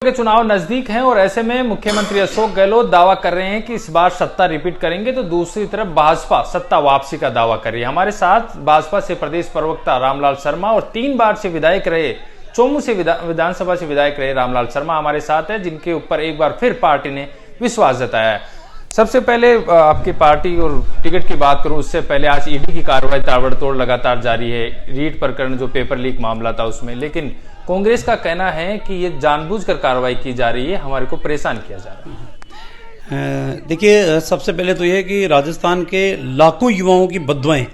के चुनाव नजदीक हैं और ऐसे में मुख्यमंत्री अशोक गहलोत दावा कर रहे हैं कि इस बार सत्ता रिपीट करेंगे, तो दूसरी तरफ भाजपा सत्ता वापसी का दावा कर रही है। हमारे साथ भाजपा से प्रदेश प्रवक्ता रामलाल शर्मा और 3 बार से विधायक रहे, चोमू से विधानसभा से विधायक रहे रामलाल शर्मा हमारे साथ है, जिनके ऊपर एक बार फिर पार्टी ने विश्वास जताया है। सबसे पहले आपकी पार्टी और टिकट की बात करूं उससे पहले आज ईडी की कार्रवाई ताबड़तोड़ लगातार जारी है। रीट प्रकरण जो पेपर लीक मामला था उसमें, लेकिन कांग्रेस का कहना है कि ये जानबूझकर कार्रवाई की जा रही है, हमारे को परेशान किया जा रहा है। देखिए, सबसे पहले तो यह कि राजस्थान के लाखों युवाओं की बददुआएं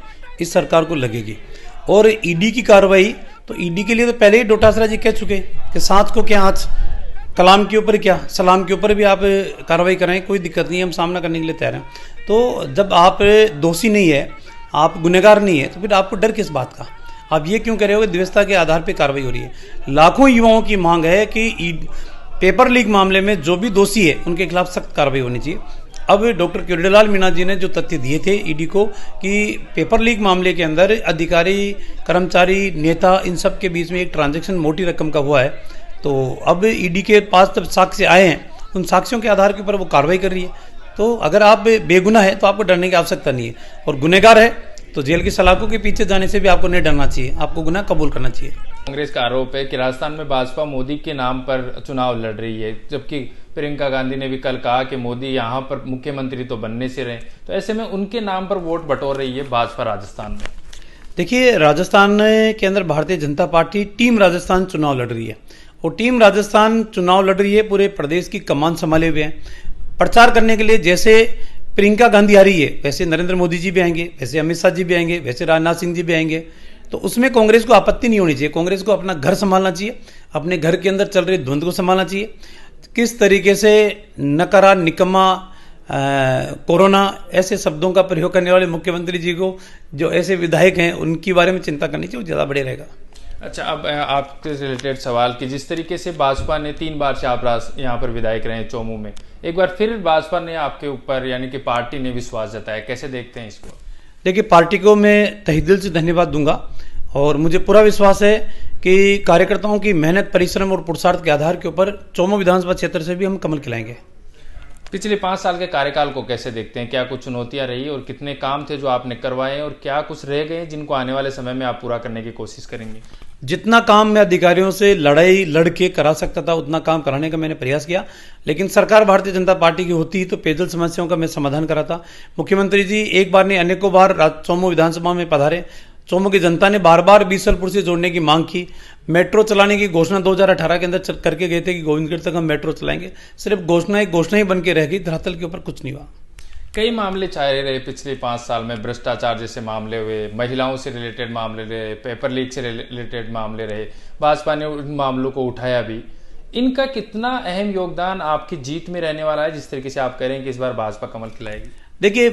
इस सरकार को लगेगी और ईडी की कार्रवाई, तो ईडी के लिए तो पहले ही डोटासरा जी कह चुके कि सांच को क्या आँच, कलाम के ऊपर क्या सलाम के ऊपर भी आप कार्रवाई करें, कोई दिक्कत नहीं, हम सामना करने के लिए तैयार हैं। तो जब आप दोषी नहीं है, आप गुनहगार नहीं है, तो फिर आपको डर किस बात का? आप ये क्यों कह रहे हो कि दिव्यता के आधार पर कार्रवाई हो रही है? लाखों युवाओं की मांग है कि पेपर लीक मामले में जो भी दोषी है उनके खिलाफ सख्त कार्रवाई होनी चाहिए। अब डॉक्टर किरोड़ीलाल मीणा जी ने जो तथ्य दिए थे ईडी को कि पेपर लीक मामले के अंदर अधिकारी, कर्मचारी, नेता, इन सब के बीच में एक ट्रांजैक्शन मोटी रकम का हुआ है, तो अब ईडी के पास जब साक्ष्य आए हैं, उन साक्ष्यों के आधार के ऊपर वो कार्रवाई कर रही है। तो अगर आप बेगुनाह है तो आपको डरने की आवश्यकता नहीं है, और गुनहगार है तो जेल की सलाखों के पीछे जाने से भी आपको नहीं डरना चाहिए, आपको गुनाह कबूल करना चाहिए। कांग्रेस का आरोप है कि राजस्थान में भाजपा मोदी के नाम पर चुनाव लड़ रही है, जबकि प्रियंका गांधी ने भी कल कहा कि मोदी यहाँ पर मुख्यमंत्री तो बनने से रहे, तो ऐसे में उनके नाम पर वोट बटोर रही है भाजपा राजस्थान में। देखिए, राजस्थान के अंदर भारतीय जनता पार्टी टीम राजस्थान चुनाव लड़ रही है, और टीम राजस्थान चुनाव लड़ रही है, पूरे प्रदेश की कमान संभाले हुए हैं। प्रचार करने के लिए जैसे प्रियंका गांधी आ रही है, वैसे नरेंद्र मोदी जी भी आएंगे, वैसे अमित शाह जी भी आएंगे, वैसे राजनाथ सिंह जी भी आएंगे। तो उसमें कांग्रेस को आपत्ति नहीं होनी चाहिए। कांग्रेस को अपना घर संभालना चाहिए, अपने घर के अंदर चल रहे द्वंद्व को संभालना चाहिए। किस तरीके से नकारा, निकम्मा, कोरोना ऐसे शब्दों का प्रयोग करने वाले मुख्यमंत्री जी को, जो ऐसे विधायक हैं, उनके बारे में चिंता करनी चाहिए, वो ज़्यादा बढ़िया रहेगा। अच्छा, अब आपके रिलेटेड सवाल कि जिस तरीके से भाजपा ने 3 बार से आप यहाँ पर विधायक रहे चोमू में, एक बार फिर भाजपा ने आपके ऊपर यानी कि पार्टी ने विश्वास जताया, कैसे देखते हैं इसको? देखिए, पार्टी को मैं तहे दिल से धन्यवाद दूंगा, और मुझे पूरा विश्वास है कि कार्यकर्ताओं की मेहनत, परिश्रम और पुरुषार्थ के आधार के ऊपर चोमू विधानसभा क्षेत्र से भी हम कमल खिलाएंगे। पिछले 5 साल के कार्यकाल को कैसे देखते हैं? क्या कुछ चुनौतियां रही और कितने काम थे जो आपने करवाए, और क्या कुछ रह गए जिनको आने वाले समय में आप पूरा करने की कोशिश करेंगे? जितना काम मैं अधिकारियों से लड़ाई लड़के करा सकता था उतना काम कराने का मैंने प्रयास किया, लेकिन सरकार भारतीय जनता पार्टी की होती तो पेयजल समस्याओं का मैं समाधान करा था। मुख्यमंत्री जी एक बार नहीं अनेकों बार चोमू विधानसभा में पधारे। चोमू की जनता ने बार बार बीसलपुर से जोड़ने की मांग की। मेट्रो चलाने की घोषणा 2018 के अंदर करके गए थे कि गोविंदगढ़ तक हम मेट्रो चलाएंगे। सिर्फ घोषणा ही बन के रह गई, धरातल के ऊपर कुछ नहीं हुआ। कई मामले चाहे रहे पिछले 5 साल में, भ्रष्टाचार जैसे मामले हुए, महिलाओं से रिलेटेड मामले रहे, पेपर लीक से रिलेटेड मामले रहे, भाजपा ने उन मामलों को उठाया भी। इनका कितना अहम योगदान आपकी जीत में रहने वाला है, जिस तरीके से आप कह रहे हैं कि इस बार भाजपा कमल खिलाएगी? देखिए,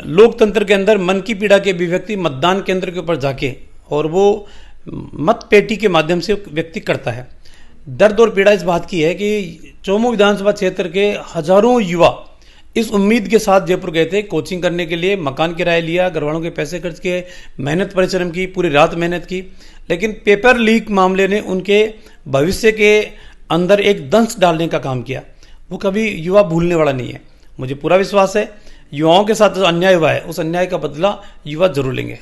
लोकतंत्र के अंदर मन की पीड़ा के अभिव्यक्ति मतदान केंद्र के ऊपर जाके और वो मत पेटी के माध्यम से व्यक्ति करता है। दर्द और पीड़ा इस बात की है कि चोमू विधानसभा क्षेत्र के हजारों युवा इस उम्मीद के साथ जयपुर गए थे कोचिंग करने के लिए, मकान किराया लिया, घर वालों के पैसे खर्च किए, मेहनत परिश्रम की, पूरी रात मेहनत की, लेकिन पेपर लीक मामले ने उनके भविष्य के अंदर एक दंश डालने का काम किया। वो कभी युवा भूलने वाला नहीं है। मुझे पूरा विश्वास है युवाओं के साथ जो अन्याय हुआ है उस अन्याय का बदला युवा जरूर लेंगे।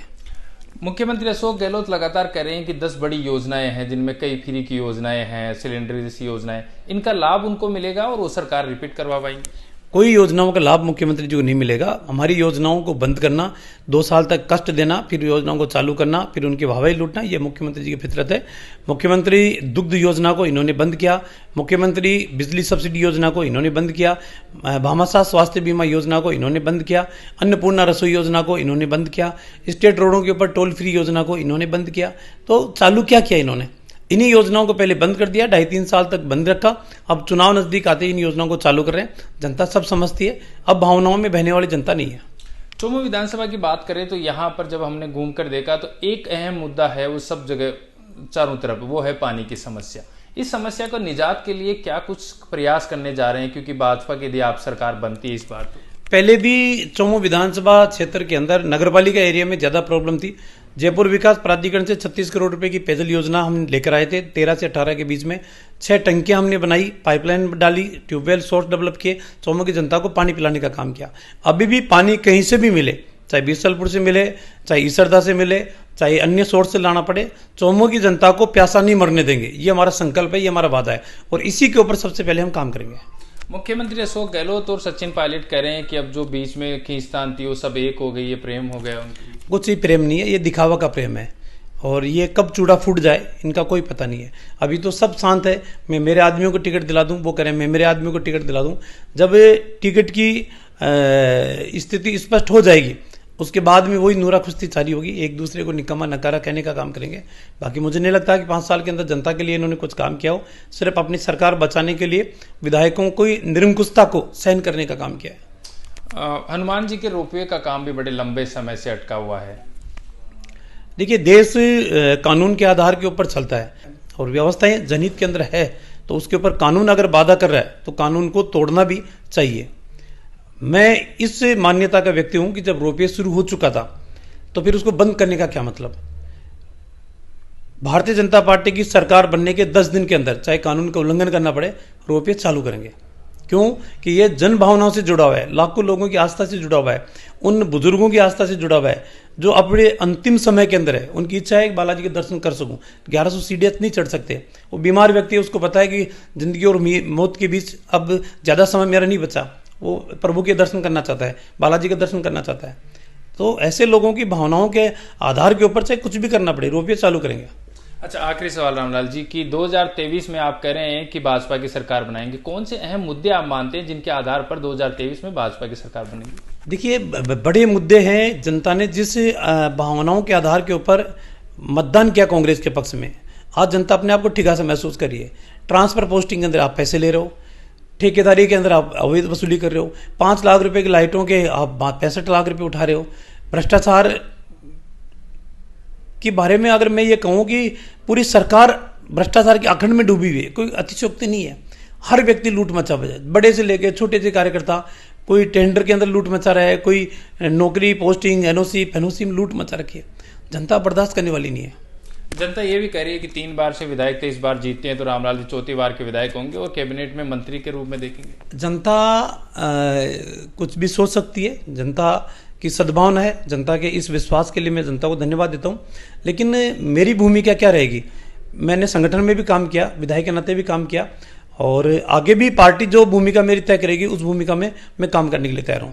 मुख्यमंत्री अशोक गहलोत लगातार कह रहे हैं कि 10 बड़ी योजनाएं हैं, जिनमें कई फ्री की योजनाएं हैं, सिलेंडर जैसी योजनाएं, इनका लाभ उनको मिलेगा और वो सरकार रिपीट करवा पाएंगे? कोई योजनाओं का लाभ मुख्यमंत्री जी को नहीं मिलेगा। हमारी योजनाओं को बंद करना, 2 साल तक कष्ट देना, फिर योजनाओं को चालू करना, फिर उनकी वाहवाही लूटना, ये मुख्यमंत्री जी की फितरत है। मुख्यमंत्री दुग्ध योजना को इन्होंने बंद किया, मुख्यमंत्री बिजली सब्सिडी योजना को इन्होंने बंद किया, भामाशाह स्वास्थ्य बीमा योजना को इन्होंने बंद किया, अन्नपूर्णा रसोई योजना को इन्होंने बंद किया, स्टेट रोडों के ऊपर टोल फ्री योजना को इन्होंने बंद किया। तो चालू क्या किया इन्होंने? इन्हीं योजनाओं को पहले बंद कर दिया, 2.5-3 साल तक बंद रखा। अब चुनाव नजदीक आते ही इन योजनाओं को चालू कर रहे हैं। जनता सब समझती है, अब भावनाओं में बहने वाली जनता नहीं है। चोमू विधानसभा की बात करें तो यहाँ पर जब हमने घूमकर देखा तो एक अहम मुद्दा है, वो सब जगह चारों तरफ, वो है पानी की समस्या। इस समस्या को निजात के लिए क्या कुछ प्रयास करने जा रहे हैं, क्योंकि भाजपा की यदि आप सरकार बनती है इस बार तो? पहले भी चोमू विधानसभा क्षेत्र के अंदर नगरपालिका एरिया में ज्यादा प्रॉब्लम थी। जयपुर विकास प्राधिकरण से 36 करोड़ रुपए की पेयजल योजना हम लेकर आए थे 13 से 18 के बीच में। 6 टंकियां हमने बनाई, पाइपलाइन डाली, ट्यूबवेल सोर्स डेवलप किए, चौमो की जनता को पानी पिलाने का काम किया। अभी भी पानी कहीं से भी मिले, चाहे बीसलपुर से मिले, चाहे ईसरदा से मिले, चाहे अन्य सोर्स से लाना पड़े, चौमो की जनता को प्यासा नहीं मरने देंगे। ये हमारा संकल्प है, ये हमारा वादा है और इसी के ऊपर सबसे पहले हम काम करेंगे। मुख्यमंत्री अशोक गहलोत और सचिन पायलट कह रहे हैं कि अब जो बीच में खींचतान थी वो सब एक हो गई, ये प्रेम हो गया उनकी। कुछ ही प्रेम नहीं है, ये दिखावा का प्रेम है और ये कब चूड़ा फूट जाए इनका कोई पता नहीं है। अभी तो सब शांत है, मैं मेरे आदमियों को टिकट दिला दूं, वो कह रहे हैं मैं मेरे आदमियों को टिकट दिला दूं। जब टिकट की स्थिति स्पष्ट हो जाएगी उसके बाद में वही नूरा खुश्ती जारी होगी, एक दूसरे को निकम्मा नकारा कहने का काम करेंगे। बाकी मुझे नहीं लगता कि 5 साल के अंदर जनता के लिए इन्होंने कुछ काम किया हो, सिर्फ अपनी सरकार बचाने के लिए विधायकों को निरंकुशता को सहन करने का काम किया है। हनुमान जी के रोपवे का काम भी बड़े लंबे समय से अटका हुआ है। देखिए, देश कानून के आधार के ऊपर चलता है और व्यवस्थाएं जनहित के अंदर है, तो उसके ऊपर कानून अगर बाधा कर रहा है तो कानून को तोड़ना भी चाहिए। मैं इस मान्यता का व्यक्ति हूं कि जब रोपवे शुरू हो चुका था तो फिर उसको बंद करने का क्या मतलब। भारतीय जनता पार्टी की सरकार बनने के 10 दिन के अंदर चाहे कानून का उल्लंघन करना पड़े, रोपवे चालू करेंगे। क्यों कि ये जन भावनाओं से जुड़ा हुआ है, लाखों लोगों की आस्था से जुड़ा हुआ है, उन बुजुर्गों की आस्था से जुड़ा हुआ है जो अपने अंतिम समय के अंदर है। उनकी इच्छा है कि बालाजी के दर्शन कर सकूं। 1100 सीढ़ियां नहीं चढ़ सकते, वो बीमार व्यक्ति है, उसको पता है कि जिंदगी और मौत के बीच अब ज्यादा समय मेरा नहीं बचा, वो प्रभु के दर्शन करना चाहता है, बालाजी के दर्शन करना चाहता है। तो ऐसे लोगों की भावनाओं के आधार के ऊपर चाहे कुछ भी करना पड़े, रोपवे चालू करेंगे। अच्छा, आखिरी सवाल रामलाल जी की 2023 में आप कह रहे हैं कि भाजपा की सरकार बनाएंगे, कौन से अहम मुद्दे आप मानते हैं जिनके आधार पर 2023 में भाजपा की सरकार बनेगी? देखिए, बड़े मुद्दे हैं। जनता ने जिस भावनाओं के आधार के ऊपर मतदान किया कांग्रेस के पक्ष में, आज जनता अपने आप को ठिका से महसूस कर रही है। ट्रांसफर पोस्टिंग के अंदर आप पैसे ले रहे हो, ठेकेदारी के अंदर आप अवैध वसूली कर रहे हो, 5 लाख रुपए की लाइटों के आप 65 लाख रुपए उठा रहे हो। भ्रष्टाचार के बारे में अगर मैं ये कहूँ कि पूरी सरकार भ्रष्टाचार के अखंड में डूबी हुई है, कोई अतिशयोक्ति नहीं है। हर व्यक्ति लूट मचा बजाय, बड़े से लेकर छोटे से कार्यकर्ता, कोई टेंडर के अंदर लूट मचा रहा है, कोई नौकरी पोस्टिंग एनओसी पेनोसी में लूट मचा रखी है। जनता बर्दाश्त करने वाली नहीं है। जनता ये भी कह रही है कि 3 बार से विधायक थे, इस बार जीतते हैं तो रामलाल जी 4थी बार के विधायक होंगे और कैबिनेट में मंत्री के रूप में देखेंगे। जनता कुछ भी सोच सकती है, जनता की सद्भावना है। जनता के इस विश्वास के लिए मैं जनता को धन्यवाद देता हूं। लेकिन मेरी भूमिका क्या रहेगी? मैंने संगठन में भी काम किया, विधायक के नाते भी काम किया और आगे भी पार्टी जो भूमिका मेरी तय करेगी उस भूमिका में मैं काम करने के लिए तैयार हूं।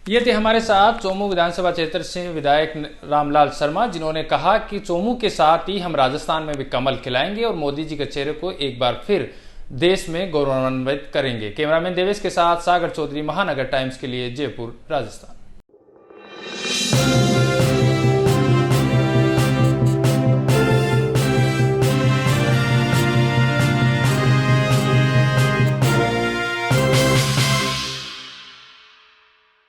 ये थे हमारे साथ चोमू विधानसभा क्षेत्र से विधायक रामलाल शर्मा, जिन्होंने कहा कि चोमू के साथ ही हम राजस्थान में भी कमल खिलाएंगे और मोदी जी के चेहरे को एक बार फिर देश में गौरवान्वित करेंगे। कैमरामैन देवेश के साथ सागर चौधरी, महानगर टाइम्स के लिए जयपुर, राजस्थान।